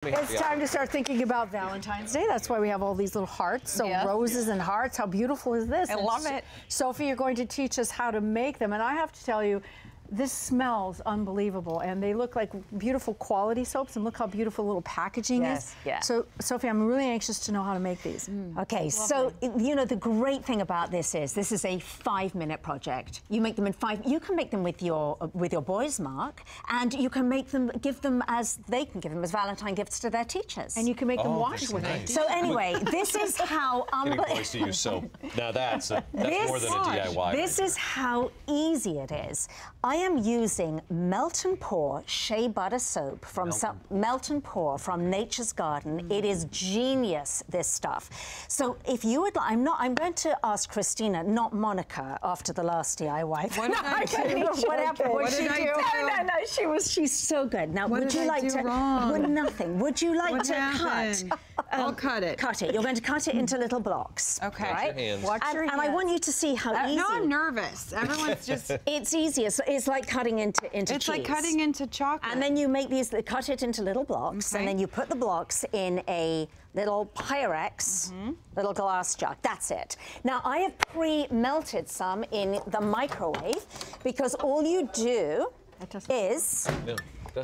It's time to start thinking about Valentine's Day. That's why we have all these little hearts. So roses and hearts. How beautiful is this? I love it. Sophie, you're going to teach us how to make them. And I have to tell you, this smells unbelievable, and they look like beautiful quality soaps, and look how beautiful little packaging is. Yeah. So, Sophie, I'm really anxious to know how to make these. Okay, so, you know, the great thing about this is a 5-minute project. You make them in 5, you can make them with your boys, Mark, and you can make them, they can give them as Valentine gifts to their teachers. And you can make them wash with it. So anyway, this is how... Getting close to you, so now that's more than a DIY. This is how easy it is. I am using Melt and Pour Shea Butter Soap from Melt and Pour from Nature's Garden. It is genius, this stuff. So if you would like, I'm going to ask Christina, not Monica, after the last DIY. What did I do? What happened? What did I do? No, she's so good. Now, What would did you I like do to... wrong? Well, nothing. Would you like What to happened? cut? I'll cut it. Cut it. You're going to cut it into little blocks. Okay. Right? Watch your hands. Watch your And I hands. want you to see how easy... No, I'm nervous. Everyone's just... It's easy. It's like cutting into It's cheese. like cutting into chocolate. And then you make these, cut it into little blocks, and then you put the blocks in a little Pyrex, little glass jug. That's it. Now, I have pre-melted some in the microwave, because all you do is...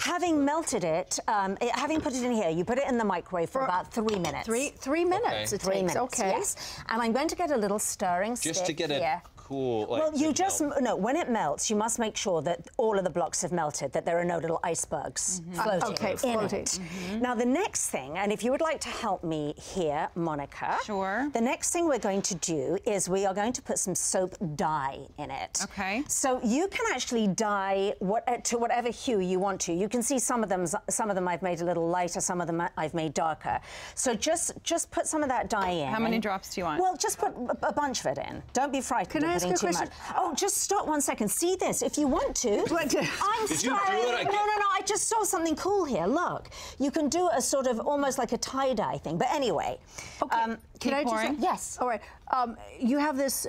Having melted it, having put it in here, you put it in the microwave for about 3 minutes. Three minutes. Okay. It 3 takes. minutes, Okay. yes. And I'm going to get a little stirring stick Just to get it here. cool. Like, Well, you to just, melt. no, when it melts, you must make sure that all of the blocks have melted, that there are no little icebergs floating in floating. it. Now, the next thing, and if you would like to help me here, Monica. Sure. The next thing we're going to do is we are going to put some soap dye in it. Okay. So you can actually dye to whatever hue you want to. You can see some of them I've made a little lighter, some of them I've made darker. So just put some of that dye in. How many drops do you want? Well, just put a bunch of it in. Don't be frightened. Can I ask you a too question? much. Oh, just stop 1 second. See this? If you want to. I'm Did you do sorry. it? No. I just saw something cool here. Look. You can do a sort of almost like a tie-dye thing. But anyway. Okay. Can I pouring? just... Yes. All right. You have this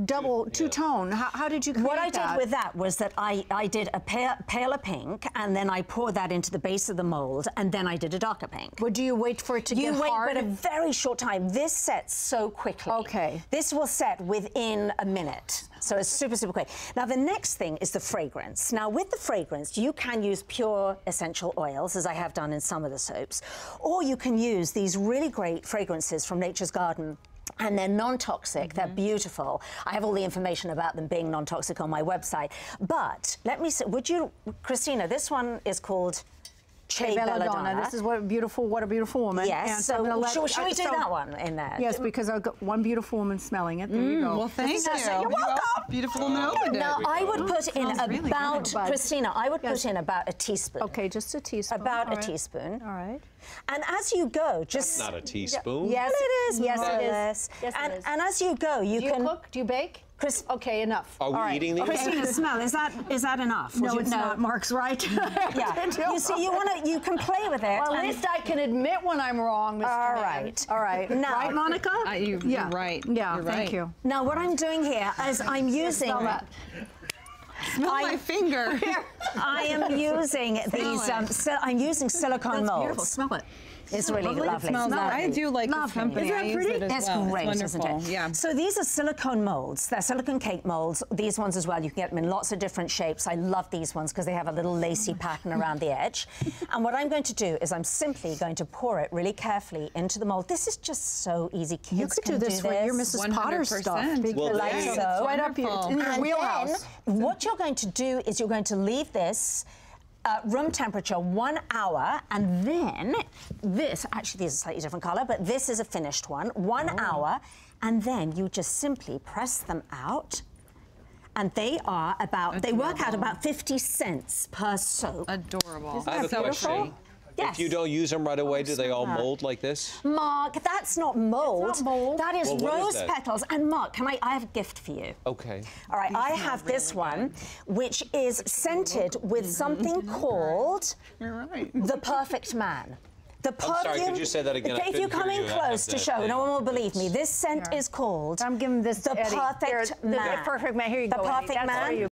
double two-tone. How did you create What I that? did with that was that I did a paler pink, and then I poured that into the base of the mold, and then I did a darker pink. Well, do you wait for it to get hard? You wait, but a very short time. This sets so quickly. Okay. This will set within a minute. So it's super, super quick. Now, the next thing is the fragrance. Now, with the fragrance, you can use pure essential oils, as I have done in some of the soaps, or you can use these really great fragrances from Nature's Garden. And they're non-toxic, they're beautiful. I have all the information about them being non-toxic on my website. But let me say, Christina, this one is called Shea Belladonna. This is what a beautiful woman. Yes, And so I'm gonna should we do that one in there? Yes, because I've got one beautiful woman smelling it. There you go. Well, thank you. You're welcome. Beautiful woman opened it. Now, I would put in Smells really about, good. Christina, I would put in about a teaspoon. Okay, just a teaspoon. About All a right. teaspoon. All right. And as you go, just... Not a teaspoon. Yes, Well, it is. Yes, more it or is. less. Yes, it is. And as you go, you Do you can... cook? Do you bake? Okay, enough. Are we eating these? Christina, smell. Is that enough? No, it's not. Mark's right. Yeah. You see, you can play with it. Well, at and- least I can admit when I'm wrong, Mr. All Man. right. All right. Now- Right, Monica? You're right. Yeah, You're thank right. you. Now, what I'm doing here is I'm using... Smell that. Smell my finger. I am using these... I'm using silicone molds. Beautiful. Smell it. It's really lovely. Smells I do like this company. Isn't I that use pretty? it as It's well. great, It's isn't wonderful. it? Yeah. So these are silicone molds. They're silicone cake molds. These ones as well, you can get them in lots of different shapes. I love these ones because they have a little lacy pattern around the edge. And what I'm going to do is I'm simply going to pour it really carefully into the mold. This is just so easy. Kids You could do this with your Mrs. Potter stuff. 100%. Well, like there you so. go. Right up here. It's in your And wheelhouse. then what you're going to do is you're going to leave this room temperature 1 hour, and then actually these are slightly different color, but this is a finished one, 1 hour, and then you just simply press them out, and they work out about 50 cents per soap. Adorable. I have a question. Yes. If you don't use them right away, do they all mold like this? Mark, that's not mold. It's not mold. That is Well, what is rose that? petals. And Mark, I have a gift for you. Okay. All right, I have this one, which is scented with something called You're right. the Perfect Man. The perfume, sorry, could you say that again? I Okay, if you couldn't come hear in you. I have close to that show, thing. no one will believe me. This scent is called I'm giving this the to Eddie. Perfect The Man. perfect man. Here you The go, Eddie. Perfect That's Man. for you.